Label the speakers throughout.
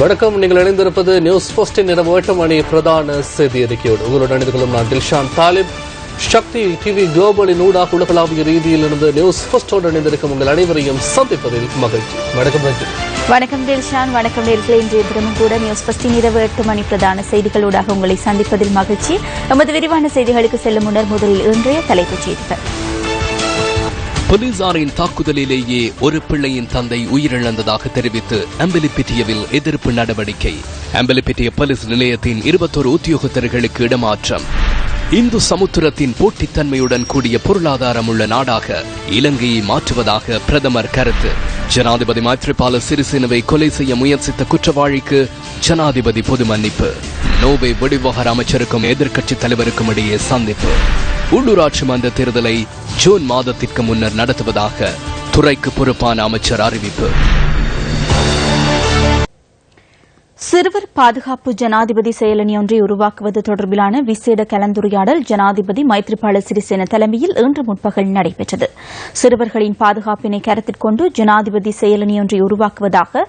Speaker 1: வணக்கம். நீங்கள் இணைந்திருப்பது நியூஸ் போஸ்டின் இரவு 8 மணி பிரதான செய்தி அறிக்கையோடு உங்களுடன் இணைந்து கொள்ளும் நான் தில்ஷான் தாலிப். சக்தி டிவி குளோபலின் ஊடாக உலகளாவிய ரீதியில் இருந்து நியூஸ் போஸ்டோடு இணைந்திருக்கும் உங்கள் அனைவரையும் சந்திப்பதில் மகிழ்ச்சி. வணக்கம் ரஞ்சித்.
Speaker 2: வணக்கம் தில்ஷான். வணக்கம் நேர்களே. இன்றைய தினமும் கூட நியூஸ் போஸ்டின் இரவு 8 மணி பிரதான செய்திகளூடாக உங்களை சந்திப்பதில் மகிழ்ச்சி. நமது விரிவான செய்திகளுக்கு செல்லும் முன்னர் முதலில் இன்றைய தலைப்புச் செய்திகள்.
Speaker 3: போலீசாரின் தாக்குதலிலேயே ஒரு பிள்ளையின் தந்தை உயிரிழந்ததாக தெரிவித்து அம்பலிப்பிட்டியவில் எதிர்ப்பு நடவடிக்கை. அம்பலிப்பிட்டிய போலீஸ் நிலையத்தின் 21 உத்தியோகத்தர்களுக்கு இடமாற்றம். இந்து சமுத்திரத்தின் போட்டித்தன்மையுடன் கூடிய பொருளாதாரம் உள்ள நாடாக இலங்கையை மாற்றுவதாக பிரதமர் கருத்து. ஜனாதிபதி மைத்ரிபால சிறிசேனவை கொலை செய்ய முயற்சித்த குற்றவாளிக்கு ஜனாதிபதி பொது மன்னிப்பு. நோபே வெளிவிவகார அமைச்சருக்கும் எதிர்க்கட்சித் தலைவருக்கும் இடையே சந்திப்பு. உள்ளூராட்சி மன்ற தேர்தலை ஜூன் மாதத்திற்கு முன்னர் நடத்துவதாக துறைக்கு பொறுப்பான அமைச்சர் அறிவிப்பு.
Speaker 2: சிறுவர் பாதுகாப்பு ஜனாதிபதி செயலணி ஒன்றை உருவாக்குவது தொடர்பிலான விசேட கலந்துரையாடல் ஜனாதிபதி மைத்ரிபால சிறிசேன தலைமையில் இன்று முற்பகல் நடைபெற்றது. சிறுவர்களின் பாதுகாப்பினை கருத்தில் கொண்டு ஜனாதிபதி செயலணி ஒன்றை உருவாக்குவதாக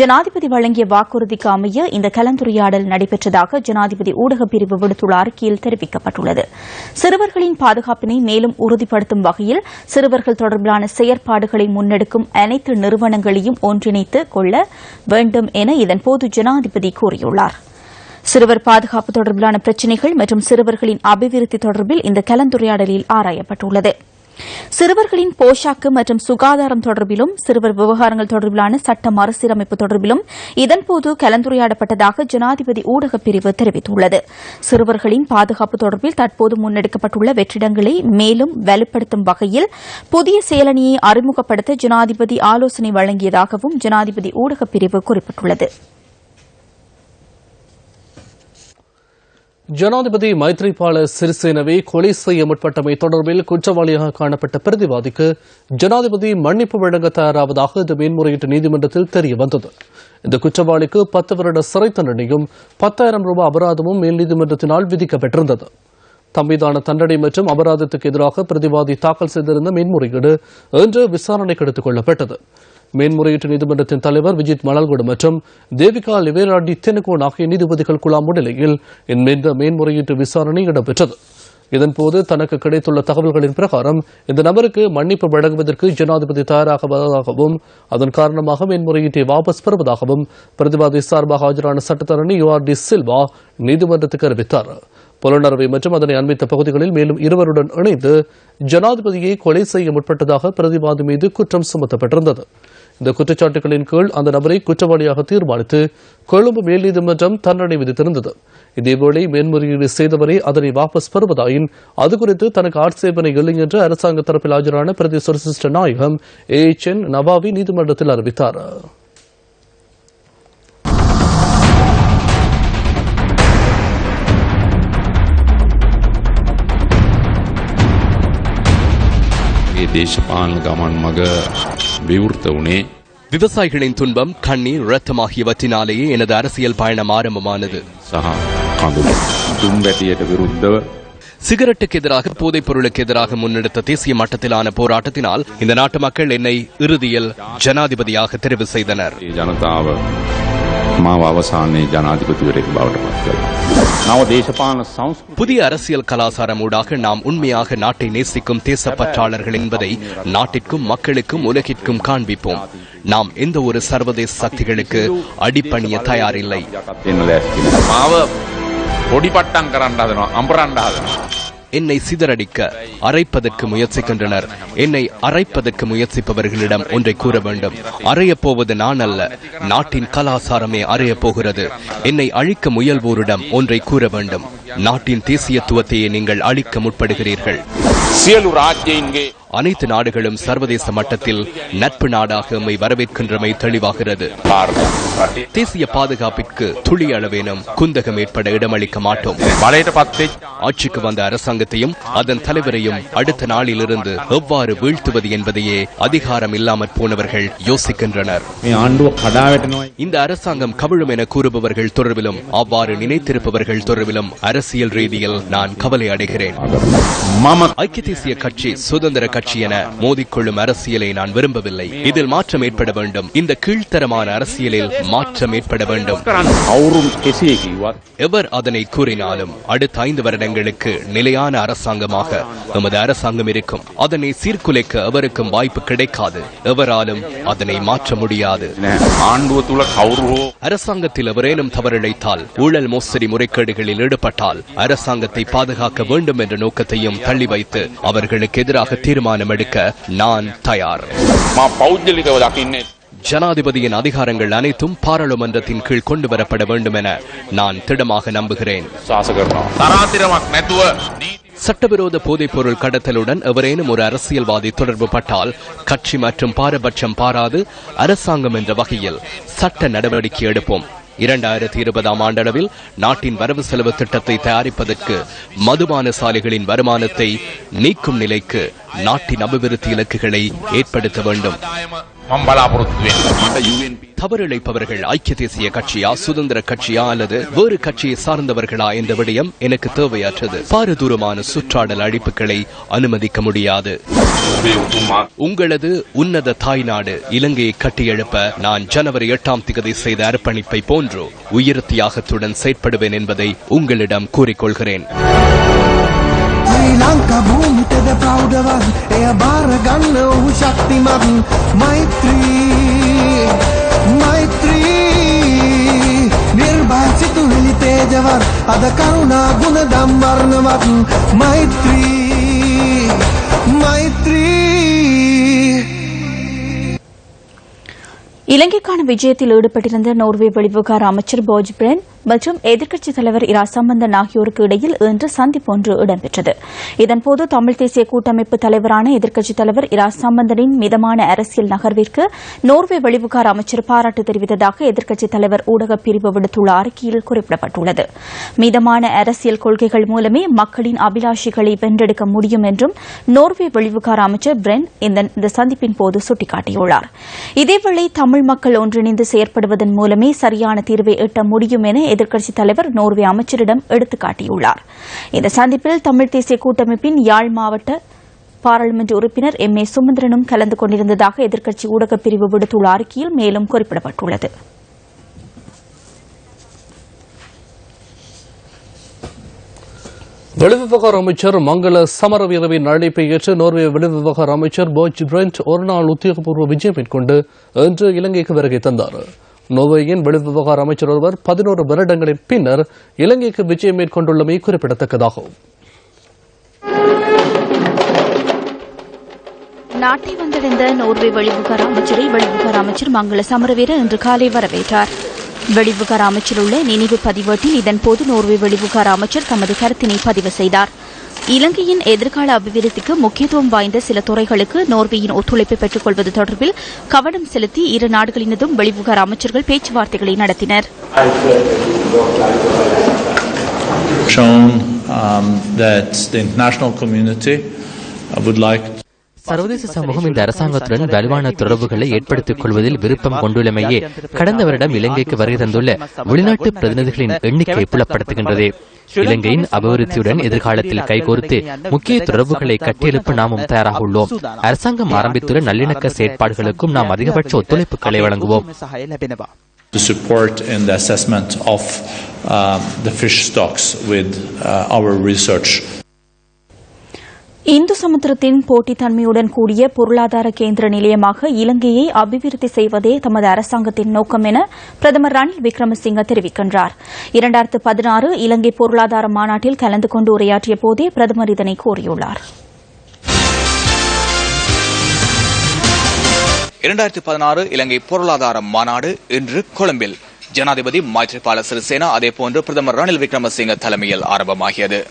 Speaker 2: ஜனாதிபதி வழங்கிய வாக்குறுதிக்கு அமைய இந்த கலந்துரையாடல் நடைபெற்றதாக ஜனாதிபதி ஊடகப் பிரிவு விடுத்துள்ள அறிக்கையில் தெரிவிக்கப்பட்டுள்ளது. சிறுவர்களின் பாதுகாப்பினை மேலும் உறுதிப்படுத்தும் வகையில் சிறுவர்கள் தொடர்பிலான செயற்பாடுகளை முன்னெடுக்கும் அனைத்து நிறுவனங்களையும் ஒன்றிணைத்துக் கொள்ள வேண்டும் என இதன்போது ஜனாதிபதி கூறியுள்ளார். சிறுவர் பாதுகாப்பு தொடர்பிலான பிரச்சினைகள் மற்றும் சிறுவர்களின் அபிவிருத்தி தொடர்பில் இந்த கலந்துரையாடலில் ஆராயப்பட்டுள்ளது. சிறுவர்களின் போஷாக்கு மற்றும் சுகாதாரம் தொடர்பிலும் சிறுவர் விவகாரங்கள் தொடர்பிலான சட்ட மறுசீரமைப்பு தொடர்பிலும் இதன்போது கலந்துரையாடப்பட்டதாக ஜனாதிபதி ஊடகப் பிரிவு தெரிவித்துள்ளது. சிறுவர்களின் பாதுகாப்பு தொடர்பில் தற்போது முன்னெடுக்கப்பட்டுள்ள வெற்றிடங்களை மேலும் வலுப்படுத்தும் வகையில் புதிய செயலணியை அறிமுகப்படுத்த ஜனாதிபதி ஆலோசனை வழங்கியதாகவும் ஜனாதிபதி ஊடகப் பிரிவு குறிப்பிட்டுள்ளது.
Speaker 1: ஜனாதிபதி மைத்ரிபால சிறிசேனவை கொலை செய்ய முற்பட்டமை தொடர்பில் குற்றவாளியாக காணப்பட்ட பிரதிவாதிக்கு ஜனாதிபதி மன்னிப்பு வழங்க தயாராவதாக இந்த மேன்முறையீட்டு நீதிமன்றத்தில் தெரியவந்தது. இந்த குற்றவாளிக்கு 10 வருட சிறை தண்டனையும் 10,000 ரூபாய் அபராதமும் மேல் நீதிமன்றத்தினால் விதிக்கப்பட்டிருந்தது. தம்மீதான தண்டனை மற்றும் அபராதத்துக்கு எதிராக பிரதிவாதி தாக்கல் செய்திருந்த மேன்முறையீடு இன்று விசாரணைக்கு எடுத்துக் கொள்ளப்பட்டது. மேன்முறையீட்டு நீதிமன்றத்தின் தலைவர் விஜித் மலால்குட மற்றும் தேவிகா லிவேராடி தெனுகோன் ஆகிய நீதிபதிகள் குழாம் முன்னிலையில் இந்த மேன்முறையீட்டு விசாரணை இடம்பெற்றது. இதன்போது தனக்கு கிடைத்துள்ள தகவல்களின் பிரகாரம் இந்த நபருக்கு மன்னிப்பு வழங்குவதற்கு ஜனாதிபதி தயாராகுவதாகவும் அதன் காரணமாக மேன்முறையீட்டை வாபஸ் பெறுவதாகவும் பிரதிவாதி சார்பாக ஆஜரான சட்டத்தரணி URD சில்வா நீதிமன்றத்துக்கு அறிவித்தார். புலனறுவை மற்றும் அதனை அண்மித்த பகுதிகளில் மேலும் 2 வருடன் இணைந்து ஜனாதிபதியை கொலை செய்ய முற்பட்டதாக பிரதிவாதி மீது குற்றம் சுமத்தப்பட்டிருந்தது. இந்த குற்றச்சாட்டுகளின் கீழ் அந்த நபரை குற்றவாளியாக தீர்மானித்து கொழும்பு மேல் நீதிமன்றம் தண்டனை விதித்திருந்தது. இதேவேளை மேன்முறையீடு செய்தவரை அதனை வாபஸ் பெறுவதாயின் அது குறித்து தனக்கு ஆட்சேபனை இல்லை என்று அரசாங்க தரப்பில் ஆஜரான பிரதி சொலிசிஸ்டர் நாயகம் AHN நவாவி நீதிமன்றத்தில் அறிவித்தார்.
Speaker 3: விவசாயிகளின் துன்பம், கண்ணீர், இரத்தம் ஆகியவற்றினாலேயே எனது அரசியல் பயணம் ஆரம்பமானது. சிகரெட்டுக்கு எதிராக, போதைப் பொருளுக்கு எதிராக முன்னெடுத்த தேசிய மட்டத்திலான போராட்டத்தினால் இந்த நாட்டு மக்கள் என்னை இறுதியில் ஜனாதிபதியாக தெரிவு செய்தனர். புதிய அரசியல் கலாச்சாரம் ஊடாக நாம் உண்மையாக நாட்டை நேசிக்கும் தேசப்பற்றாளர்கள் என்பதை நாட்டிற்கும் மக்களுக்கும் உலகிற்கும் காண்பிப்போம். நாம் எந்த ஒரு சர்வதேச சக்திகளுக்கு அடிப்பணிய தயாரில்லை. என்னை சிதறடிக்க, அரைப்பதற்கு முயற்சிக்கின்றனர். என்னை அரைப்பதற்கு முயற்சிப்பவர்களிடம் ஒன்றை கூற வேண்டும். அறையப் போவது நான் அல்ல, நாட்டின் கலாச்சாரமே அறையப் போகிறது. என்னை அழிக்க முயல்வோரிடம் ஒன்றை கூற வேண்டும். நாட்டின் தேசியத்துவத்தையே நீங்கள் அழிக்க முற்படுகிறீர்கள். அனைத்து நாடுகளும் சர்வதேச மட்டத்தில் நட்பு நாடாக எம்மை வரவேற்கின்றமை தெளிவாகிறது. தேசிய பாதுகாப்பிற்கு துளி அளவேனும் குந்தகம் ஏற்பட இடமளிக்க மாட்டோம். ஆட்சிக்கு வந்த அரசாங்கத்தையும் அதன் தலைவரையும் அடுத்த நாளிலிருந்து எவ்வாறு வீழ்த்துவது என்பதையே அதிகாரம் இல்லாமற் போனவர்கள் யோசிக்கின்றனர். இந்த அரசாங்கம் கவிழும் என கூறுபவர்கள் தொடர்பிலும் அவ்வாறு நினைத்திருப்பவர்கள் தொடர்பிலும் அரசு அரசியல் ரீதியில் நான் கவலை அடைகிறேன். ஐக்கிய தேசிய கட்சி சுதந்திர கட்சி என மோதிக்கொள்ளும் அரசியலை நான் விரும்பவில்லை. இதில் மாற்றம் ஏற்பட வேண்டும். இந்த கீழ்த்தரமான அரசியலில் மாற்றம் ஏற்பட வேண்டும். எவர் அதனை கூறினாலும் அடுத்த 5 வருடங்களுக்கு நிலையான அரசாங்கமாக நமது அரசாங்கம் இருக்கும். அதனை சீர்குலைக்க எவருக்கும் வாய்ப்பு கிடைக்காது. எவராலும் அதனை மாற்ற முடியாது. அரசாங்கத்தில் எவரேனும் தவறிழைத்தால், ஊழல் மோசடி முறைகேடுகளில் ஈடுபட்டால் அரசாங்கத்தை பாதுகாக்க வேண்டும் என்ற நோக்கத்தையும் தள்ளி வைத்து அவர்களுக்கு எதிராக தீர்மானம் எடுக்க நான் தயார். ஜனாதிபதியின் அதிகாரங்கள் அனைத்தும் பாராளுமன்றத்தின் கீழ் கொண்டு வரப்பட வேண்டும் என நான் திடமாக நம்புகிறேன். சட்டவிரோத போதைப்பொருள் கடத்தலுடன் எவரேனும் ஒரு அரசியல்வாதி தொடர்பு பட்டால் கட்சி மற்றும் பாரபட்சம் பாராது அரசாங்கம் என்ற வகையில் சட்ட நடவடிக்கை எடுப்போம். 2020ஆம் ஆண்டளவில் நாட்டின் வரவு செலவு திட்டத்தை தயாரிப்பதற்கு மதுபான சாலைகளின் வருமானத்தை நீக்கும் நிலைக்கு நாட்டின் அபிவிருத்தி இலக்குகளை ஏற்படுத்த வேண்டும். தவறிழைப்பவர்கள் ஐக்கிய தேசிய கட்சியா, சுதந்திர கட்சியா அல்லது வேறு கட்சியை சார்ந்தவர்களா என்ற விடயம் எனக்கு தேவையற்றது. பாரதூரமான சுற்றாடல் அழிப்புகளை அனுமதிக்க முடியாது. உங்களது உன்னத தாய்நாடு இலங்கையை கட்டியெழுப்ப நான் ஜனவரி 8ஆம் தேதி செய்த அர்ப்பணிப்பை போன்று உயிர் தியாகத்துடன் செயற்படுவேன் என்பதை உங்களிடம் கூறிக்கொள்கிறேன்.
Speaker 4: ලංකා භූමිතද ප්‍රෞඩවත් එය බාර ගන්න ඔහු ශක්තිමත් මෛත්‍රී නිර්භය සිතුවිලි තේජවත් අද කරුණා ගුණ දම් වර්ණවත් මෛත්‍රී
Speaker 2: இலங்கைக்கான விஜயத்தில் ஈடுபட்டிருந்த நோர்வே வெளிவிவகார அமைச்சர் போஜ் பிரென் மற்றும் எதிர்க்கட்சித் தலைவர் இரா சம்பந்தன் ஆகியோருக்கு இடையில் இன்று சந்திப்பு ஒன்று இடம்பெற்றது. இதன்போது தமிழ் தேசிய கூட்டமைப்பு தலைவரான எதிர்க்கட்சித் தலைவர் இரா சம்பந்தனின் மிதமான அரசியல் நகர்விற்கு நோர்வே வெளிவிவகார அமைச்சர் பாராட்டு தெரிவித்ததாக எதிர்க்கட்சித் தலைவர் ஊடகப் பிரிவு விடுத்துள்ள அறிக்கையில் குறிப்பிடப்பட்டுள்ளது. மிதமான அரசியல் கொள்கைகள் மூலமே மக்களின் அபிலாஷைகளை வென்றெடுக்க முடியும் என்றும் நோர்வே வெளிவிவகார அமைச்சர் பிரென் இந்த சந்திப்பின் போது சுட்டிக்காட்டியுள்ளார். இதேவேளை தமிழ் மக்கள் ஒன்றிணைந்து செயற்படுவதன் மூலமே சரியான தீர்வை எட்ட முடியும் என எதிர்க்கட்சித் தலைவர் நோர்வே அமைச்சரிடம் எடுத்துக்காட்டியுள்ளார். இந்த சந்திப்பில் தமிழ் தேசிய கூட்டமைப்பின் யாழ் மாவட்ட பாராளுமன்ற உறுப்பினர் M.A. சுமந்திரனும் கலந்து கொண்டிருந்ததாக எதிர்க்கட்சி ஊடகப் பிரிவு விடுத்துள்ள அறிக்கையில் மேலும் குறிப்பிடப்பட்டுள்ளது.
Speaker 1: வெளிவிவகார அமைச்சர் மங்கள சமரவீரவின் அழைப்பை ஏற்று நோர்வே வெளிவிவகார அமைச்சர் போஜ் பிரெண்ட் ஒருநாள் உத்தியோகபூர்வ விஜயம் மேற்கொண்டு இன்று இலங்கைக்கு வருகை தந்தார். நோர்வேயின் வெளிவிவகார அமைச்சர் ஒருவர் 11 வருடங்களின் பின்னர் இலங்கைக்கு விஜயம் மேற்கொண்டுள்ளமை குறிப்பிடத்தக்கதாகும்.
Speaker 2: நாட்டை வந்தடைந்த நோர்வே வெளிவிவகார அமைச்சரை வெளிவிவகார அமைச்சர் மங்கள சமரவீர இன்று காலை வரவேற்றார். வெளிவிவகார அமைச்சர் உள்ள நினைவு பதிவேட்டில் இதன்போது நோர்வே வெளிவிவகார அமைச்சர் தமது கருத்தினை பதிவு செய்தார். இலங்கையின் எதிர்கால அபிவிருத்திக்கு முக்கியத்துவம் வாய்ந்த சில துறைகளுக்கு நோர்வேயின் ஒத்துழைப்பை பெற்றுக் கொள்வது தொடர்பில் கவனம் செலுத்தி இரு நாடுகளினதும் வெளிவிவகார அமைச்சர்கள் பேச்சுவார்த்தைகளை நடத்தினர்.
Speaker 5: சர்வதேச சமூகம் இந்த அரசாங்கத்துடன் வலுவான தொடர்புகளை ஏற்படுத்திக் கொள்வதில் விருப்பம் கொண்டுள்ளமையே கடந்த வருடம் இலங்கைக்கு வருகை தந்துள்ள வெளிநாட்டு பிரதிநிதிகளின் எண்ணிக்கை புலப்படுத்துகின்றது. இலங்கையின் அபிவிருத்தியுடன் எதிர்காலத்தில் கைகோர்த்து முக்கிய தொடர்புகளை கட்டியெழுப்ப நாமும் தயாராக உள்ளோம். அரசாங்கம் ஆரம்பித்துள்ள நல்லிணக்க செயற்பாடுகளுக்கும் நாம் அதிகபட்ச ஒத்துழைப்புகளை வழங்குவோம்.
Speaker 6: To support in the assessment of the fish stocks with our research.
Speaker 2: Hindu சமுத்திரத்தின் போட்டித்தன்மையுடன் கூடிய பொருளாதார கேந்திர நிலையமாக இலங்கையை அபிவிருத்தி செய்வதே தமது அரசாங்கத்தின் நோக்கம் என பிரதமர் ரணில் விக்ரமசிங்க தெரிவிக்கின்றார். 2016 இலங்கை பொருளாதார மாநாட்டில் கலந்து கொண்டு உரையாற்றிய போதே பிரதமர் இதனை கூறியுள்ளார்.
Speaker 7: 2016 இலங்கை பொருளாதார மாநாடு இன்று கொழும்பில் ஜனாதிபதி மைத்ரிபால சிறிசேனா அதேபோன்று பிரதமர் ரணில் விக்ரமசிங்க தலைமையில் ஆரம்பமாகியது.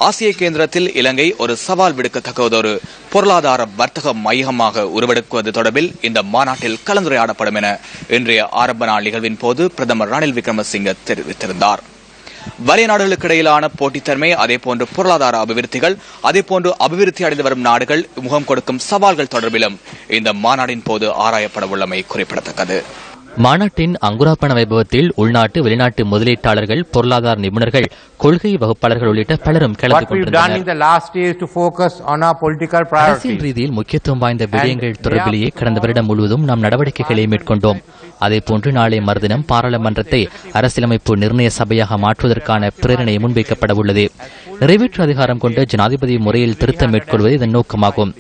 Speaker 7: ஆசிய கேந்திரத்தில் இலங்கை ஒரு சவால் விடுக்கத்தக்கதொரு பொருளாதார வர்த்தக மையமாக உருவெடுக்குவது தொடர்பில் இந்த மாநாட்டில் கலந்துரையாடப்படும் என இன்றைய ஆரம்ப நாள் நிகழ்வின் போது பிரதமர் ரணில் விக்ரமசிங்க தெரிவித்திருந்தார். வலிய நாடுகளுக்கு இடையிலான போட்டித்தன்மை, அதேபோன்று பொருளாதார அபிவிருத்திகள், அதேபோன்று அபிவிருத்தி அடைந்து வரும் நாடுகள் முகம் கொடுக்கும் சவால்கள் தொடர்பிலும் இந்த மாநாட்டின் போது ஆராயப்பட உள்ளமை குறிப்பிடத்தக்கது.
Speaker 5: மாநாட்டின் அங்குராப்பண வைபவத்தில் உள்நாட்டு வெளிநாட்டு முதலீட்டாளர்கள், பொருளாதார நிபுணர்கள், கொள்கை வகுப்பாளர்கள் உள்ளிட்ட பலரும் கலந்து கொண்டிருந்தனர். அரசியல் ரீதியில் முக்கியத்துவம் வாய்ந்த விடயங்கள் தொடர்பிலேயே கடந்த வருடம் முழுவதும் நாம் நடவடிக்கைகளை மேற்கொண்டோம். அதேபோன்று நாளை மறுதினம் பாராளுமன்றத்தை அரசியலமைப்பு நிர்ணய சபையாக மாற்றுவதற்கான பிரேரணை முன்வைக்கப்பட உள்ளது. நிறைவேற்று அதிகாரம் கொண்ட ஜனாதிபதி முறையில் திருத்தம் மேற்கொள்வது இதன் நோக்கமாகும்.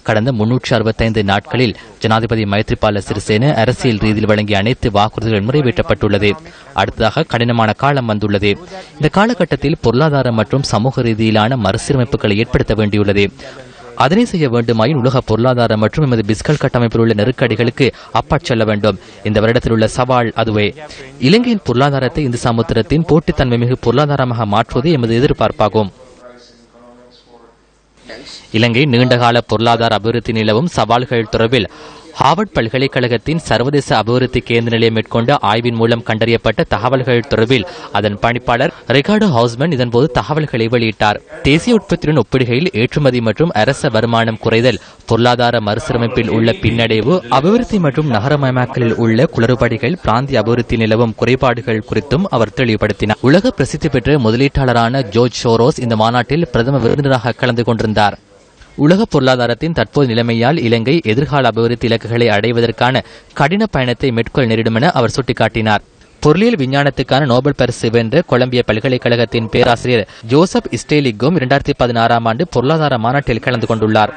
Speaker 5: கடந்த 365 நாட்களில் ஜனாதிபதி மைத்ரிபால சிறிசேன அரசியல் ரீதியில் வழங்கிய அனைத்து வாக்குறுதிகளும் நிறைவேற்றப்பட்டுள்ளது. அடுத்ததாக கடினமான காலம் வந்துள்ளது. இந்த காலகட்டத்தில் பொருளாதார மற்றும் சமூக ரீதியிலான மறுசீரமைப்புகளை ஏற்படுத்த வேண்டியுள்ளது. அதனை செய்ய வேண்டுமாயின் உலக பொருளாதார மற்றும் எமது பிஸ்கல் கட்டமைப்பில் உள்ள நெருக்கடிகளுக்கு அப்பாற் செல்ல வேண்டும். இந்த வருடத்தில் உள்ள சவால் அதுவே. இலங்கையின் பொருளாதாரத்தை இந்த சமுத்திரத்தின் போட்டித்தன்மை மிகு பொருளாதாரமாக மாற்றுவதே எமது எதிர்பார்ப்பாகும். இலங்கை நீண்டகால பொருளாதார அபிவிருத்தி நிலவும் சவால்கள் தொடர்பில் ஹார்வர்ட் பல்கலைக்கழகத்தின் சர்வதேச அபிவிருத்தி கேந்திர நிலையம் மேற்கொண்ட ஆய்வின் மூலம் கண்டறியப்பட்ட தகவல்கள் தொடர்பில் அதன் பணிப்பாளர் ரிகார்டோ ஹவுஸ்மன் இதன்போது தகவல்களை வெளியிட்டார். தேசிய உற்பத்தியுடன் ஒப்பிடுகையில் ஏற்றுமதி மற்றும் அரச வருமானம் குறைதல், பொருளாதார மறுசீரமைப்பில் உள்ள பின்னடைவு, அபிவிருத்தி மற்றும் நகரமயமாக்கலில் உள்ள குளறுபடிகள், பிராந்திய அபிவிருத்தி நிலவும் குறைபாடுகள் குறித்தும் அவர் தெளிவுபடுத்தினார். உலக பிரசித்தி பெற்ற முதலீட்டாளரான ஜோர்ஜ் சோரோஸ் இந்த மாநாட்டில் பிரதம விருந்தினராக கலந்து கொண்டிருந்தார். உலக பொருளாதாரத்தின் தற்போது நிலைமையால் இலங்கை எதிர்கால அபிவிருத்தி இலக்குகளை அடைவதற்கான கடின பயணத்தை மேற்கொள்ள நேரிடும் என அவர் சுட்டிக்காட்டினார். பொருளியல் விஞ்ஞானத்துக்கான நோபல் பரிசு வென்ற கொலம்பிய பல்கலைக்கழகத்தின் பேராசிரியர் ஜோசப் ஸ்டேலிக்கும் 2016 ஆண்டு பொருளாதார மாநாட்டில் கலந்து கொண்டுள்ளார்.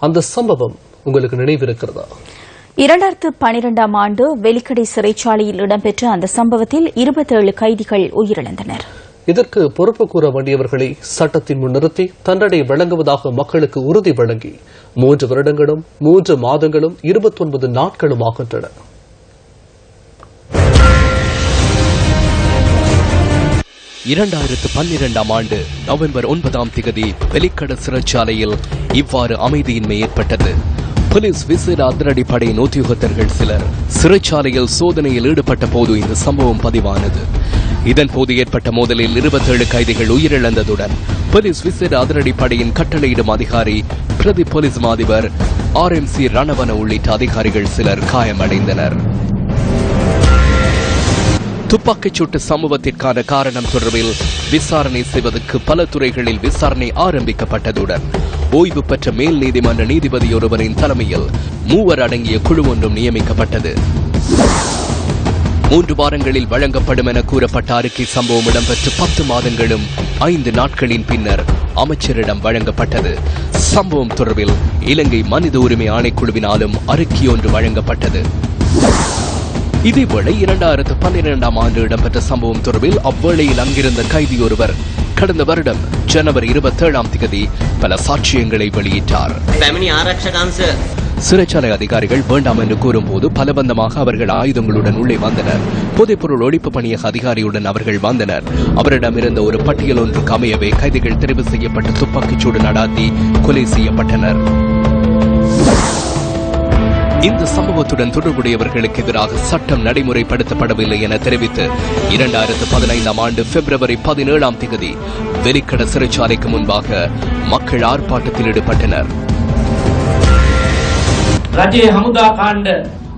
Speaker 1: அந்த சம்பவம் உங்களுக்கு நினைவிருக்கிறதா?
Speaker 2: 2012 ஆண்டு வெலிக்கடை சிறைச்சாலையில் இடம்பெற்ற அந்த சம்பவத்தில் 27 கைதிகள் உயிரிழந்தனர்.
Speaker 1: இதற்கு பொறுப்பு கூற வேண்டியவர்களை சட்டத்தின் முன் நிறுத்தி தண்டனை வழங்குவதாக மக்களுக்கு உறுதி வழங்கி 3 வருடங்களும் 3 மாதங்களும் 29 நாட்களும் ஆகின்றன.
Speaker 3: ஆண்டு நவம்பர் 9 வெலிக்கட சிறைச்சாலையில் இவ்வாறு அமைதியின்மை ஏற்பட்டது. போலீஸ் விசேட அதிரடிப்படையின் உத்தியோகத்தர்கள் சிலர் சிறைச்சாலையில் சோதனையில் ஈடுபட்ட போது இந்த சம்பவம் பதிவானது. இதன்போது ஏற்பட்ட மோதலில் 27 கைதிகள் உயிரிழந்ததுடன் போலீஸ் விசேட அதிரடிப்படையின் கட்டளையிடும் அதிகாரி, பிரதி போலீஸ் மாதிபர் RMC ரணவன உள்ளிட்ட அதிகாரிகள் சிலர் காயமடைந்தனர். துப்பாக்கிச்சூட்டு சம்பவத்திற்கான காரணம் தொடர்பில் விசாரணை செய்வதற்கு பல துறைகளில் விசாரணை ஆரம்பிக்கப்பட்டதுடன் ஓய்வு பெற்ற மேல் நீதிமன்ற நீதிபதி ஒருவரின் தலைமையில் 3 அடங்கிய குழு ஒன்றும் நியமிக்கப்பட்டது. 3 வாரங்களில் வழங்கப்படும் என கூறப்பட்ட அறிக்கை சம்பவம் இடம்பெற்று 10 மாதங்களும் 5 நாட்களின் பின்னர் அமைச்சரிடம் வழங்கப்பட்டது. சம்பவம் தொடர்பில் இலங்கை மனித உரிமை ஆணைக்குழுவினாலும் அறிக்கை ஒன்று வழங்கப்பட்டது. இதேவேளை 2012 ஆண்டு இடம்பெற்ற சம்பவம் தொடர்பில் அவ்வேளையில் அங்கிருந்த கைதி ஒருவர் கடந்த வருடம் ஜனவரி 27 பல சாட்சியங்களை வெளியிட்டார். சிறைச்சாலை அதிகாரிகள் வேண்டாம் என்று கூறும்போது பலபந்தமாக அவர்கள் ஆயுதங்களுடன் உள்ளே வந்தனர். போதைப்பொருள் ஒழிப்பு பணியக அதிகாரியுடன் அவர்கள் வந்தனர். அவரிடமிருந்த ஒரு பட்டியல் ஒன்றுக்கு அமையவே கைதிகள் தெரிவு செய்யப்பட்ட துப்பாக்கிச்சூடு நடாத்தி கொலை செய்யப்பட்டனர். இந்த சம்பவத்துடன் தொடர்புடையவர்களுக்கு எதிராக சட்டம் நடைமுறைப்படுத்தப்படவில்லை என தெரிவித்து 2015 ஆண்டு பிப்ரவரி 17 வெலிக்கட சிறைச்சாலைக்கு முன்பாக மக்கள் ஆர்ப்பாட்டத்தில் ஈடுபட்டனர்.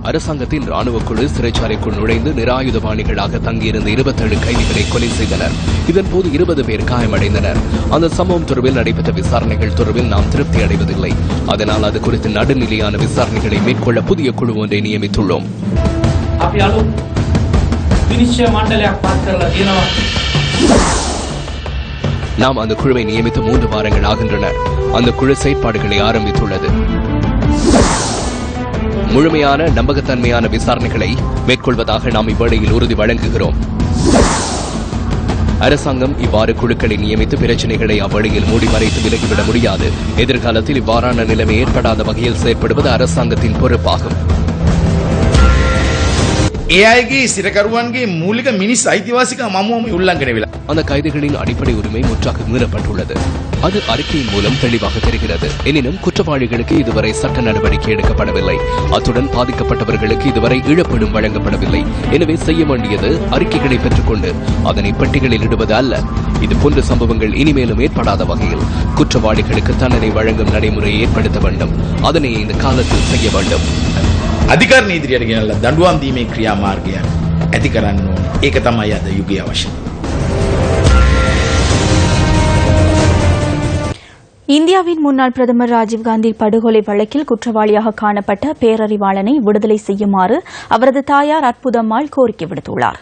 Speaker 3: அரசாங்கத்தின் ராணுவ குழு சிறைச்சாலைக்குள் நுழைந்து நிராயுதபாணிகளாக தங்கியிருந்த 27 கைதிகளை கொலை செய்தனர். இதன்போது 20 பேர் காயமடைந்தனர். அந்த சம்பவம் தொடர்பில் நடைபெற்ற விசாரணைகள் தொடர்பில் நாம் திருப்தி அடைவதில்லை. அதனால் அது குறித்து நடுநிலையான விசாரணைகளை மேற்கொள்ள புதிய குழு ஒன்றை நியமித்துள்ளோம். நாம் அந்த குழுவை நியமித்து 3 வாரங்கள் ஆகின்றன. அந்த குழு செயற்பாடுகளை ஆரம்பித்துள்ளது. முழுமையான நம்பகத்தன்மையான விசாரணைகளை மேற்கொள்வதாக நாம் இவ்வேளையில் உறுதி வழங்குகிறோம். அரசாங்கம் இவ்வாறு குழுக்களை நியமித்து பிரச்சினைகளை அவ்வழியில் மூடிமறைத்து விலகிவிட முடியாது. எதிர்காலத்தில் இவ்வாறான நிலைமை ஏற்படாத வகையில் செயற்படுவது அரசாங்கத்தின் பொறுப்பாகும்.
Speaker 8: ඒ අයගේ සිරකරුවන්ගේ මූලික මිනිස් අයිතිවාසිකම් මමම උල්ලංඝනය වෙලා.
Speaker 3: அந்த கைதிகளின் அடிப்படை உரிமை முற்றாக மீறப்பட்டுள்ளது. அது அறிக்கையின் மூலம் தெளிவாக தெரிகிறது. எனினும் குற்றவாளிகளுக்கு இதுவரை சட்ட நடவடிக்கை எடுக்கப்படவில்லை. அத்துடன் பாதிக்கப்பட்டவர்களுக்கு இதுவரை இழப்பீடும் வழங்கப்படவில்லை. எனவே செய்ய வேண்டியது அறிக்கைகளை பெற்றுக்கொண்டு அதனை பெட்டிகளில் இடுவது அல்ல. இதுபோன்ற சம்பவங்கள் இனிமேலும் ஏற்படாத வகையில் குற்றவாளிகளுக்கு தண்டனை வழங்கும் நடைமுறையை ஏற்படுத்த வேண்டும். அதனை இந்த காலத்தில் செய்ய வேண்டும்.
Speaker 8: අධිකරණ ඉදිරියට ගෙනල්ලා දඬුවම් දීමේ ක්‍රියාමාර්ගය ඇති කරන්න ඕනේ. ඒක තමයි අද යුගයේ අවශ්‍යයි.
Speaker 2: இந்தியாவின் முன்னாள் பிரதமர் ராஜீவ்காந்தி படுகொலை வழக்கில் குற்றவாளியாக காணப்பட்ட பேரறிவாளனை விடுதலை செய்யுமாறு அவரது தாயார் அற்புதம்மாள் கோரிக்கை விடுத்துள்ளார்.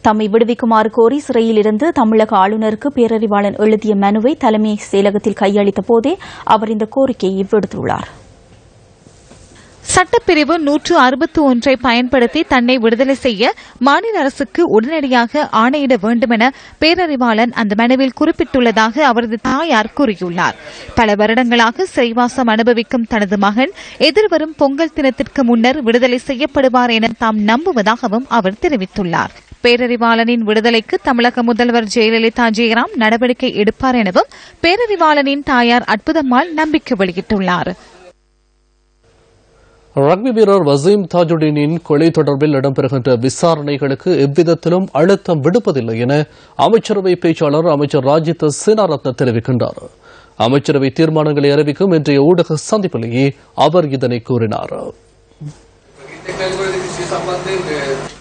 Speaker 2: தம்மை விடுவிக்குமாறு கோரி சிறையில் இருந்து தமிழக ஆளுநருக்கு பேரறிவாளன் எழுதிய மனுவை தலைமை செயலகத்தில் கையளித்த போதே அவர் இந்த கோரிக்கையை விடுத்துள்ளார்.
Speaker 9: சட்டப்பிரிவு 161 பயன்படுத்தி தன்னை விடுதலை செய்ய மாநில அரசுக்கு உடனடியாக ஆணையிட வேண்டும் என பேரறிவாளன் அந்த மனுவில் குறிப்பிட்டுள்ளதாக அவரது தாயார் கூறியுள்ளார். பல வருடங்களாக சிறைவாசம் அனுபவிக்கும் தனது மகன் எதிர்வரும் பொங்கல் தினத்திற்கு முன்னர் விடுதலை செய்யப்படுவார் என தாம் நம்புவதாகவும் அவர் தெரிவித்துள்ளார். பேரறிவாளனின் விடுதலைக்கு தமிழக முதல்வர் ஜெயலலிதா ஜெயராம் நடவடிக்கை எடுப்பார் எனவும் பேரறிவாளனின் தாயார் அற்புதம்மாள் நம்பிக்கை வெளியிட்டுள்ளார்.
Speaker 1: ரக்பி வீரர் வசீம் தாஜுடீனின் கொலை தொடர்பில் இடம்பெறுகின்ற விசாரணைகளுக்கு எவ்விதத்திலும் அழுத்தம் விடுப்பதில்லை என அமைச்சரவை பேச்சாளர் அமைச்சர் ராஜித் சேனாரத்ன தெரிவிக்கின்றார். அமைச்சரவை தீர்மானங்களை அறிவிக்கும் இன்றைய ஊடக சந்திப்பிலேயே அவர் இதனை கூறினார்.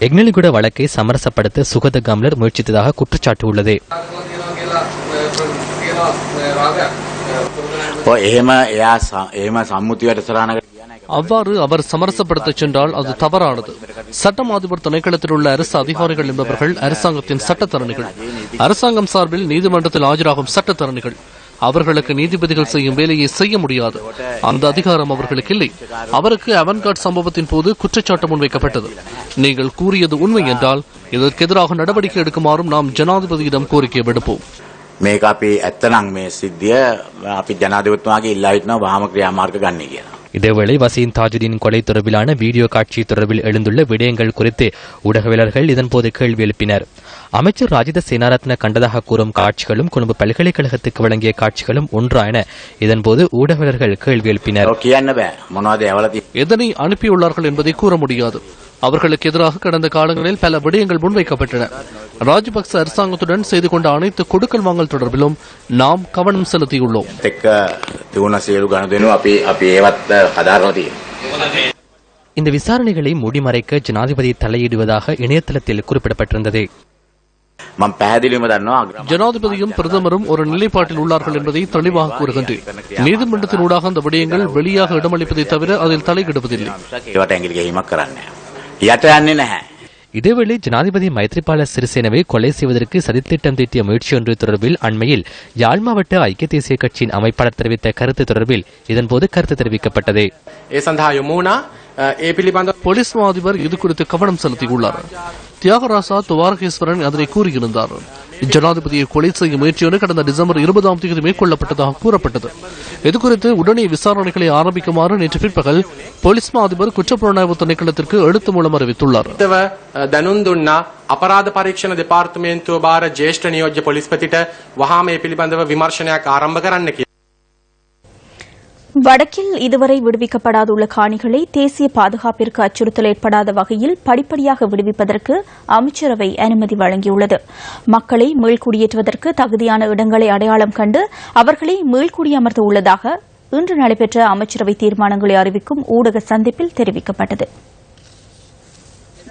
Speaker 5: எக்னலிகுட வழக்கை சமரசப்படுத்த சுகத கம்லர் முயற்சித்ததாக குற்றச்சாட்டு உள்ளது.
Speaker 1: அவ்வாறு அவர் சமரசப்படுத்த சென்றால் அது தவறானது. சட்டம் அதிபர் திணைக்களத்தில் உள்ள அரசு அதிகாரிகள் என்பவர்கள் அரசாங்கத்தின் சட்டத்தரணிகள். அரசாங்கம் சார்பில் நீதிமன்றத்தில் ஆஜராகும் சட்டத்தரணிகள். அவர்களுக்கு நீதிபதிகள் செய்யும் வேலையை செய்ய முடியாது. அந்த அதிகாரம் அவர்களுக்கு இல்லை. அவருக்கு அவன்கார்ட் சம்பவத்தின் போது குற்றச்சாட்டு முன்வைக்கப்பட்டது. நீங்கள் கூறியது உண்மை என்றால் இதற்கு எதிராக நடவடிக்கை எடுக்குமாறும் நாம் ஜனாதிபதியிடம் கோரிக்கை விடுப்போம்.
Speaker 10: මේක අපි ඇත්තනම් මේ සිද්ධිය අපි ජනාධිපතිතුමාගේ ඉල්ලා හිටනවා වහාම ක්‍රියාමාර්ග ගන්න කියලා.
Speaker 5: இதேவேளை வசீம் தாஜுதீன் கொலை தொடர்பிலான வீடியோ காட்சி தொடர்பில் எழுந்துள்ள விடயங்கள் குறித்து ஊடகவியலாளர்கள் இதன்போது கேள்வி எழுப்பினர். அமைச்சர் ராஜித சேனாரத்ன கண்டதாக கூறும் காட்சிகளும் கொழும்பு பல்கலைக்கழகத்துக்கு வழங்கிய காட்சிகளும் ஒன்றா என இதன்போது ஊடகவியலாளர்கள் கேள்வி எழுப்பினர்.
Speaker 1: எதனை அனுப்பியுள்ளார்கள் என்பதை கூற முடியாது. அவர்களுக்கு எதிராக கடந்த காலங்களில் பல விடயங்கள் முன்வைக்கப்பட்டன. ராஜபக்ச அரசாங்கத்துடன் செய்து கொண்ட அனைத்து கொடுக்கல் வாங்கல் தொடர்பிலும் நாம் கவனம் செலுத்தியுள்ளோம்.
Speaker 5: இந்த விசாரணைகளை மூடிமறைக்க ஜனாதிபதி தலையிடுவதாக இணையதளத்தில் குறிப்பிடப்பட்டிருந்தது.
Speaker 1: ஜனாதிபதியும் பிரதமரும் ஒரு நிலைப்பாட்டில் உள்ளார்கள் என்பதை தெளிவாக கூறுகின்றேன். நீதிமன்றத்தின் ஊடாக அந்த விடயங்கள் வெளியாக இடமளிப்பதை தவிர அதில் தலையிடுவதில்லை.
Speaker 5: இதேவேளை ஜனாதிபதி மைத்ரிபால சிறிசேனவை கொலை செய்வதற்கு சதித்திட்டம் தீட்டிய முயற்சி ஒன்று தொடர்பில் அண்மையில் யாழ் மாவட்ட ஐக்கிய தேசிய கட்சியின் அமைப்பாளர் தெரிவித்த கருத்து தொடர்பில் இதன்போது கருத்து தெரிவிக்கப்பட்டது.
Speaker 1: போலீஸ் அதிபர் இது குறித்து கவனம் செலுத்தியுள்ளார். தியாகராசா துவாரகேஸ்வரன் அதனை கூறியிருந்தார். ஜனாதிபதியை கொலை செய்யும் முயற்சியோடு கடந்த டிசம்பர் 20ஆம் தேதி மேற்கொள்ளப்பட்டதாக கூறப்பட்டது. இதுகுறித்து உடனே விசாரணைகளை ஆரம்பிக்குமாறு நேற்று பிற்பகல் போலீஸ் அதிபர் குற்றப்புலனாய்வு திணைக்களத்திற்கு எழுத்து மூலம் அறிவித்துள்ளார்.
Speaker 11: අපරාධ පරීක්ෂණ දෙපාර්තමේන්තුව භාර ජ්‍යෙෂ්ඨ නියෝජ්‍ය පොලිස්පතිට වහාම මේ පිළිබඳව විමර්ශනයක් ආරම්භ කරන්න කියලා.
Speaker 2: வடக்கில் இதுவரை விடுவிக்கப்படாதுள்ள காணிகளை தேசிய பாதுகாப்பிற்கு அச்சுறுத்தல் ஏற்படாத வகையில் படிப்படியாக விடுவிப்பதற்கு அமைச்சரவை அனுமதி வழங்கியுள்ளது. மக்களை மீள்குடியேற்றுவதற்கு தகுதியான இடங்களை அடையாளம் கண்டு அவர்களை மீள்குடியமர்த்த உள்ளதாக இன்று நடைபெற்ற அமைச்சரவை தீர்மானங்களை அறிவிக்கும் ஊடக சந்திப்பில் தெரிவிக்கப்பட்டது.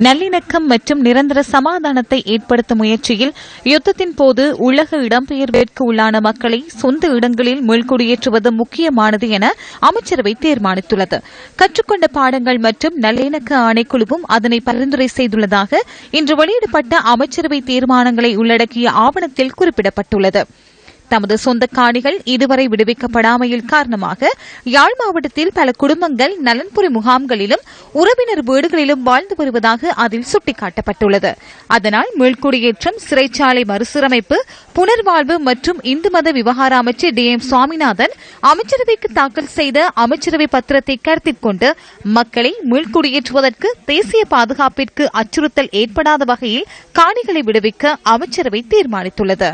Speaker 9: நல்லிணக்கம் மற்றும் நிரந்தர சமாதானத்தை ஏற்படுத்தும் முயற்சியில் யுத்தத்தின் போது உலக இடம்பெயர்விற்கு உள்ளான மக்களை சொந்த இடங்களில் மீள்குடியேற்றுவது முக்கியமானது என அமைச்சரவை தீர்மானித்துள்ளது. கற்றுக்கொண்ட பாடங்கள் மற்றும் நல்லிணக்க ஆணைக்குழுவும் அதனை பரிந்துரை செய்துள்ளதாக இன்று வெளியிடப்பட்ட அமைச்சரவை தீர்மானங்களை உள்ளடக்கிய ஆவணத்தில் குறிப்பிடப்பட்டுள்ளது. தமது சொந்த காணிகள் இதுவரை விடுவிக்கப்படாமையில் காரணமாக யாழ் மாவட்டத்தில் பல குடும்பங்கள் நலன்புரி முகாம்களிலும் உறவினர் வீடுகளிலும் வாழ்ந்து வருவதாக அதில் சுட்டிக்காட்டப்பட்டுள்ளது. அதனால் மீள்குடியேற்றம், சிறைச்சாலை மறுசீரமைப்பு, புனர்வாழ்வு மற்றும் இந்து மத விவகார அமைச்சர் DM சுவாமிநாதன் அமைச்சரவைக்கு தாக்கல் செய்த அமைச்சரவை பத்திரத்தை கருத்தில் கொண்டு மக்களை மீள்குடியேற்றுவதற்கு தேசிய பாதுகாப்பிற்கு அச்சுறுத்தல் ஏற்படாத வகையில் காணிகளை விடுவிக்க அமைச்சரவை தீர்மானித்துள்ளது.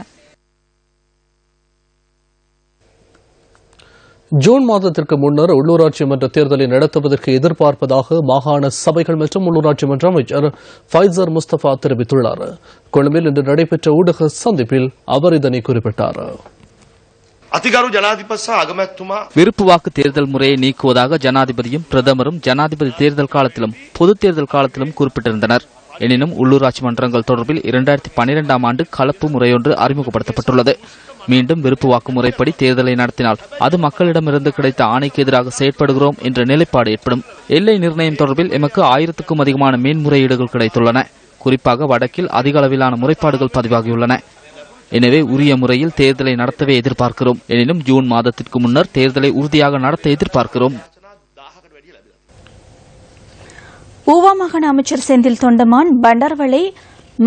Speaker 1: ஜூன் மாதத்திற்கு முன்னர் உள்ளூராட்சி மன்ற தேர்தலை நடத்துவதற்கு எதிர்பார்ப்பதாக மாகாண சபைகள் மற்றும் உள்ளூராட்சி மன்ற அமைச்சர் ஃபைசர் முஸ்தபா தெரிவித்துள்ளார். கொழும்பில் இன்று நடைபெற்ற ஊடக சந்திப்பில் அவர் இதனை குறிப்பிட்டார்.
Speaker 12: விருப்பு வாக்கு தேர்தல் முறையை நீக்குவதாக ஜனாதிபதியும் பிரதமரும் ஜனாதிபதி தேர்தல் காலத்திலும் பொது தேர்தல் காலத்திலும் குறிப்பிட்டிருந்தனர். எனினும் உள்ளூராட்சி மன்றங்கள் தொடர்பில் 2012ஆம் ஆண்டு கலப்பு முறையொன்று அறிமுகப்படுத்தப்பட்டுள்ளது. மீண்டும் விருப்பு வாக்கு முறைப்படி தேர்தலை நடத்தினால் அது மக்களிடமிருந்து கிடைத்த ஆணைக்கு எதிராக செயற்படுகிறோம் என்ற நிலைப்பாடு ஏற்படும். எல்லை நிர்ணயம் தொடர்பில் எமக்கு 1000க்கும் அதிகமான மேன்முறையீடுகள் கிடைத்துள்ளன. குறிப்பாக வடக்கில் அதிக அளவிலான முறைப்பாடுகள் பதிவாகியுள்ளன. எனவே உரிய முறையில் தேர்தலை நடத்தவே எதிர்பார்க்கிறோம். எனினும் ஜூன் மாதத்திற்கு முன்னர் தேர்தலை உறுதியாக நடத்த எதிர்பார்க்கிறோம்.
Speaker 2: ஊவா மாகாண அமைச்சர் செந்தில் தொண்டமான் பண்டர்வளை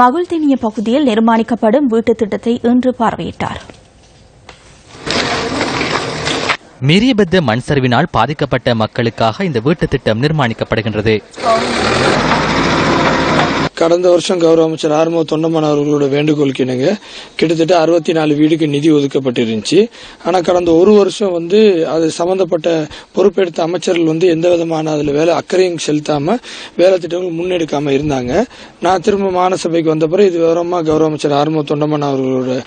Speaker 2: மகுள்தினிய பகுதியில் நிர்மாணிக்கப்படும் வீட்டுத் திட்டத்தை இன்று பார்வையிட்டார்.
Speaker 5: மீரியபெத்த மண் சரிவினால் பாதிக்கப்பட்ட மக்களுக்காக இந்த வீட்டுத் திட்டம் நிர்மாணிக்கப்படுகின்றது.
Speaker 13: கடந்த வருஷம் கௌரவ அமைச்சர் ஆர்மோ தொண்டமான் அவர்களோட வேண்டுகோளுக்கு இணங்க கிட்டத்தட்ட 64 வீடுக்கு நிதி ஒதுக்கப்பட்டிருந்துச்சு. ஆனா கடந்த ஒரு வருஷம் அது சம்பந்தப்பட்ட பொறுப்பெடுத்த அமைச்சர்கள் எந்த விதமான அதுல வேலை அக்கறையும் செலுத்தாம வேலை திட்டங்கள் முன்னெடுக்காம இருந்தாங்க. நான் திரும்ப மாநசபைக்கு வந்த பிறகு இது விவரமா கௌரவ அமைச்சர் ஆர்மோ தொண்டமான் அவர்களோட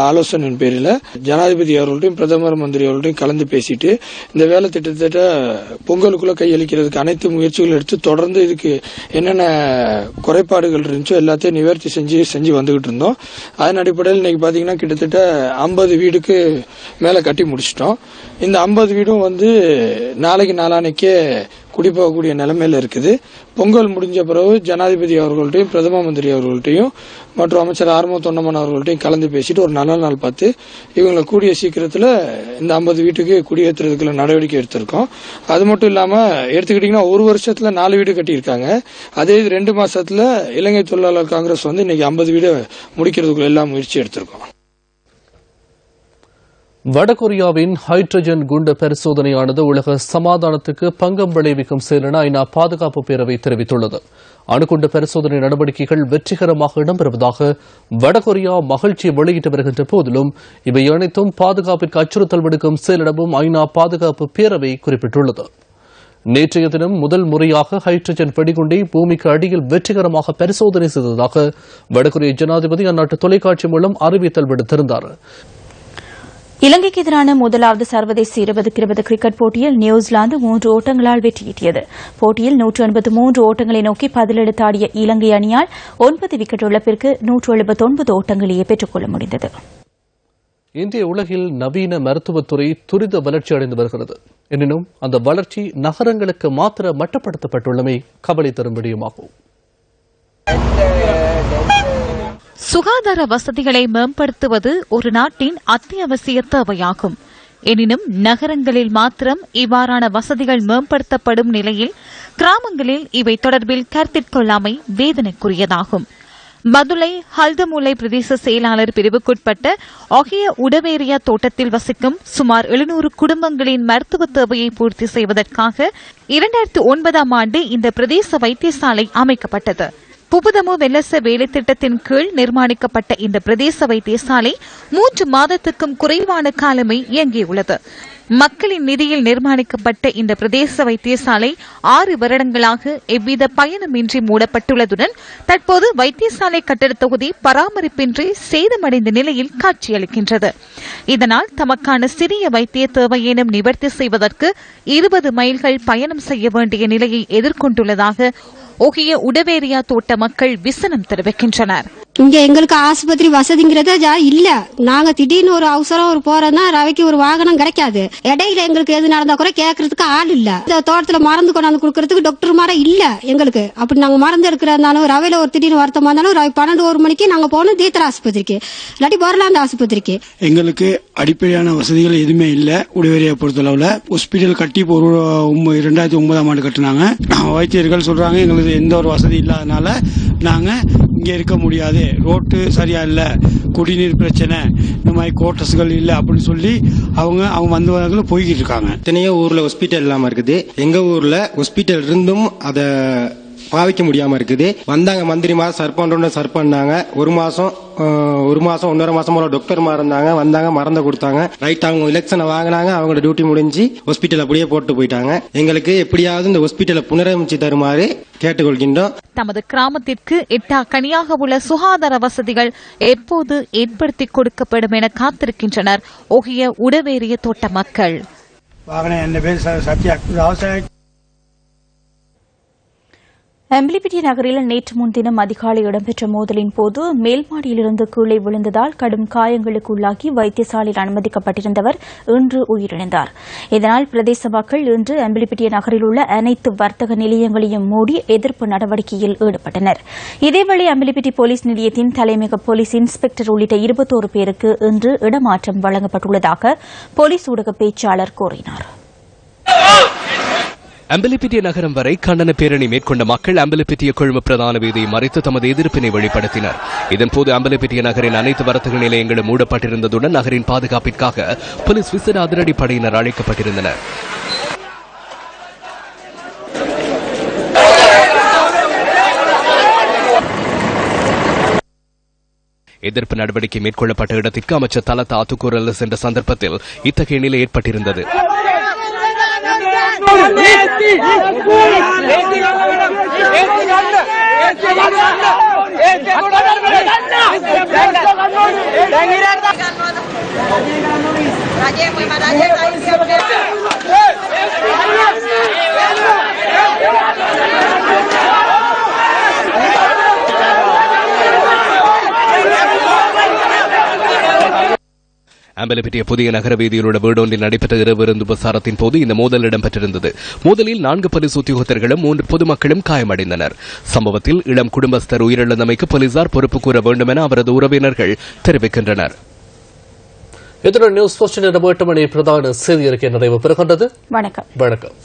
Speaker 13: ஆலோசனையின் பேரில் ஜனாதிபதி அவர்களையும் பிரதமர் மந்திரி அவர்களையும் கலந்து பேசிட்டு இந்த வேலை திட்டத்தை பொங்கலுக்குள்ள கையளிக்கிறதுக்கு அனைத்து முயற்சிகள் எடுத்து தொடர்ந்து இதுக்கு என்னென்ன குறைபாடுகள் இருந்துச்சோ எல்லாத்தையும் நிவர்த்தி செஞ்சு வந்துகிட்டு இருந்தோம். அதன் அடிப்படையில் இன்னைக்கு பாத்தீங்கன்னா கிட்டத்தட்ட 50 வீடுக்கு மேல கட்டி முடிச்சிட்டோம். இந்த 50 வீடும் நாளைக்கு நாளானைக்கே குடிபோகக்கூடிய நிலைமையில இருக்குது. பொங்கல் முடிஞ்ச பிறகு ஜனாதிபதி அவர்கள்ட்டையும் பிரதம மந்திரி அவர்கள்ட்டையும் மற்றும் அமைச்சர் ஆர்மோ தொண்டமான் அவர்கள்ட்டையும் கலந்து பேசிட்டு ஒரு நல்ல நாள் பார்த்து இவங்களை கூடிய சீக்கிரத்துல இந்த 50 வீட்டுக்கு குடியேற்றுறதுக்குள்ள நடவடிக்கை எடுத்திருக்கோம். அது மட்டும் இல்லாம எடுத்துக்கிட்டீங்கன்னா ஒரு வருஷத்துல 4 வீடு கட்டியிருக்காங்க. அதே 2 மாசத்துல இலங்கை தொழிலாளர் காங்கிரஸ் இன்னைக்கு 50 வீடு முடிக்கிறதுக்குள்ள எல்லாம் முயற்சி எடுத்திருக்கோம்.
Speaker 1: வடகொரியாவின் ஹைட்ரஜன் குண்டு பரிசோதனையானது உலக சமாதானத்துக்கு பங்கம் விளைவிக்கும் செயல் என ஐநா பாதுகாப்பு பேரவை தெரிவித்துள்ளது. அணுகுண்டு பரிசோதனை நடவடிக்கைகள் வெற்றிகரமாக இடம்பெறுவதாக வடகொரியா மகிழ்ச்சியை வெளியிட்டு வருகின்ற போதிலும் இவை அனைத்தும் பாதுகாப்பிற்கு அச்சுறுத்தல் விடுக்கும் செயல் எனவும் ஐநா பாதுகாப்பு பேரவை குறிப்பிட்டுள்ளது. நேற்றைய தினம் முதல் முறையாக ஹைட்ரஜன் வெடிகுண்டை பூமிக்கு அடியில் வெற்றிகரமாக பரிசோதனை செய்ததாக வடகொரிய ஜனாதிபதி அந்நாட்டு தொலைக்காட்சி மூலம் அறிவித்தல் விடுத்திருந்தார்.
Speaker 2: இலங்கைக்கு எதிரான முதலாவது சர்வதேச 20-20 கிரிக்கெட் போட்டியில் நியூசிலாந்து 3 ஓட்டங்களால் வெற்றியீட்டியது. போட்டியில் 183 ஓட்டங்களை நோக்கி பதிலெடுத்து ஆடிய இலங்கை அணியால் 9 விக்கெட் இழப்பிற்கு 179 ஓட்டங்களையே பெற்றுக் கொள்ள முடிந்தது.
Speaker 1: இன்றைய உலகில் நவீன மருத்துவத்துறை துரித வளர்ச்சி அடைந்து வருகிறது. எனினும் அந்த வளர்ச்சி நகரங்களுக்கு மாத்திர மட்டுப்படுத்தப்பட்டுள்ளமை கவலை தரும் விடயமாகும்.
Speaker 9: சுகாதார வசதிகளை மேம்படுத்துவது ஒரு நாட்டின் அத்தியாவசிய தேவையாகும். எனினும் நகரங்களில் மாத்திரம் இவ்வாறான வசதிகள் மேம்படுத்தப்படும் நிலையில் கிராமங்களில் இவை தொடர்பில் கருத்தில் கொள்ளாமை வேதனைக்குரியதாகும். மதுளை ஹல்தமுல்லை பிரதேச செயலாளர் பிரிவுக்குட்பட்ட ஒகிய உடவேரியா தோட்டத்தில் வசிக்கும் சுமார் 700 குடும்பங்களின் மருத்துவ தேவையை பூர்த்தி செய்வதற்காக 2009ஆம் ஆண்டு இந்த பிரதேச வைத்தியசாலை அமைக்கப்பட்டது. புபுதமு வெல்லச வேலை திட்டத்தின் கீழ் நிர்மாணிக்கப்பட்ட இந்த பிரதேச வைத்தியசாலை 3 மாதத்துக்கும் குறைவான காலமே இயங்கியுள்ளது. மக்களின் நிதியில் நிர்மாணிக்கப்பட்ட இந்த பிரதேச வைத்தியசாலை 6 வருடங்களாக எவ்வித பயனுமின்றி மூடப்பட்டுள்ளதுடன் தற்போது வைத்தியசாலை கட்டட தொகுதி பராமரிப்பின்றி சேதமடைந்த நிலையில் காட்சியளிக்கின்றது. இதனால் தமக்கான சிறிய வைத்திய தேவையேனும் நிவர்த்தி செய்வதற்கு 20 மைல்கள் பயணம் செய்ய வேண்டிய நிலையை எதிர்கொண்டுள்ளதாக ஒகிய உடவேரியா தோட்ட மக்கள் விசனம் தெரிவிக்கின்றனர்.
Speaker 14: இங்க எங்களுக்கு ஆஸ்பத்திரி வசதிங்கிறத இல்ல. நாங்க திடீர்னு ஒரு அவசரம் ஒரு போறோம்னா ரவைக்கு ஒரு வாகனம் கிடைக்காது. இடையில எங்களுக்கு எது நடந்தா கூட கேட்கறதுக்கு ஆள் இல்ல. இந்த தோட்டத்துல மருந்து கொண்டாந்து கொடுக்கறதுக்கு டாக்டர் மார இல்ல எங்களுக்கு. அப்படி நாங்க மருந்து எடுக்கிறதாலும் ரவையில ஒரு திடீர்னு வருத்தமா இருந்தாலும் ரவை 12-1 மணிக்கு நாங்க போனோம் தீத்திர ஆஸ்பத்திரிக்கு, இல்லாட்டி போரலாந்த ஆஸ்பத்திரிக்கு.
Speaker 13: எங்களுக்கு அடிப்படையான வசதிகள் எதுவுமே இல்ல. உடவேரியை பொறுத்தளவுல ஹாஸ்பிட்டல் கட்டி 2009ஆம் ஆண்டு கட்டினாங்க. வைத்தியர்கள் சொல்றாங்க எங்களுக்கு எந்த ஒரு வசதி இல்லாதனால நாங்க இங்க இருக்க முடியாது, ரோட்டு சரியா இல்ல, குடிநீர் பிரச்சனை, இந்த மாதிரி கோட்டர்ஸ்கள் இல்ல அப்படின்னு சொல்லி அவங்க வந்தவர்களும் போய்கிட்டு இருக்காங்க.
Speaker 11: எத்தனையோ ஊர்ல ஹாஸ்பிட்டல் இல்லாம இருக்குது. எங்க ஊர்ல ஹாஸ்பிட்டல் இருந்தும் அத பாவிக்க முடியாம இருக்குது. வந்தாங்க மந்திரி மாதம் சர்ப் பண்ணாங்க. ஒரு மாசம் 1.5 மாசம் போல டாக்டர் இருந்தாங்க. வந்தாங்க மறந்து கொடுத்தாங்க. ரைட், அவங்க எலெக்ஷனை வாங்கினாங்க. அவங்களோட டியூட்டி முடிஞ்சு ஹாஸ்பிட்டல் அப்படியே போட்டு போயிட்டாங்க. எங்களுக்கு எப்படியாவது இந்த ஹாஸ்பிட்டலை புனரமைச்சு தருமாறு கேட்டுக்கொள்கின்றோம்.
Speaker 9: தமது கிராமத்திற்கு எட்டாக்கனியாக உள்ள சுகாதார வசதிகள் எப்போது ஏற்படுத்தி கொடுக்கப்படும் என காத்திருக்கின்றனர் ஒகிய உடவேரிய தோட்ட மக்கள்.
Speaker 2: அம்பிலிபிட்டி நகரில் நேற்று முன்தினம் அதிகாலை இடம்பெற்ற மோதலின் போது மேல்மாடியிலிருந்து கீழே விழுந்ததால் கடும் காயங்களுக்கு உள்ளாகி வைத்தியசாலையில் அனுமதிக்கப்பட்டிருந்தவர் இன்று உயிரிழந்தார். இதனால் பிரதேச மக்கள் இன்று அம்பிலிபிட்டி நகரில் உள்ள அனைத்து வர்த்தக நிலையங்களையும் மூடி எதிர்ப்பு நடவடிக்கையில் ஈடுபட்டனர். இதேவேளை அம்பிலிபிட்டி போலீஸ் நிலையத்தின் தலைமையக போலீஸ் இன்ஸ்பெக்டர் உள்ளிட்ட 21 பேருக்கு இன்று இடமாற்றம் வழங்கப்பட்டுள்ளதாக போலீஸ் ஊடக பேச்சாளர் கூறினார்.
Speaker 3: அம்பலிப்பிட்டிய நகரம் வரை கண்டன பேரணி மேற்கொண்ட மக்கள் அம்பலிப்பிட்டிய கொழும்பு பிரதான வீதியை மறைத்து தமது எதிர்ப்பினை வெளிப்படுத்தினர். இதன்போது அம்பலிப்பிட்டிய நகரின் அனைத்து வர்த்தக நிலையங்களும் மூடப்பட்டிருந்ததுடன் நகரின் பாதுகாப்பிற்காக போலீஸ் விசேட அதிரடி படையினர் அழைக்கப்பட்டிருந்தனர். எதிர்ப்பு நடவடிக்கை மேற்கொள்ளப்பட்ட இடத்திற்கு அமைச்சர் தலத் ஆத்துக்கூரல் சென்ற சந்தர்ப்பத்தில் இத்தகைய நிலை ஏற்பட்டிருந்தது. அம்பலப்பிட்டிய புதிய நகர வீதியில் உள்ள வீடொன்றில் நடைபெற்ற இரவு விருந்து பிரசாரத்தின் போது இந்த மோதல் இடம்பெற்றிருந்தது. மோதலில் 4 போலீஸ் உத்தியோகத்தர்களும் 3 பொதுமக்களும் காயமடைந்தனர். சம்பவத்தில் இளம் குடும்பஸ்தர் உயிரிழந்தமைக்கு போலீசார் பொறுப்பு கூற வேண்டும் என அவரது உறவினர்கள் தெரிவிக்கின்றனர்.
Speaker 1: இத்துடன் நியூஸ் போஸ்ட் 8 மணி பிரதான செய்தி அறிக்கை நிறைவு பெறுகின்றது.
Speaker 2: வணக்கம்.
Speaker 1: வணக்கம்.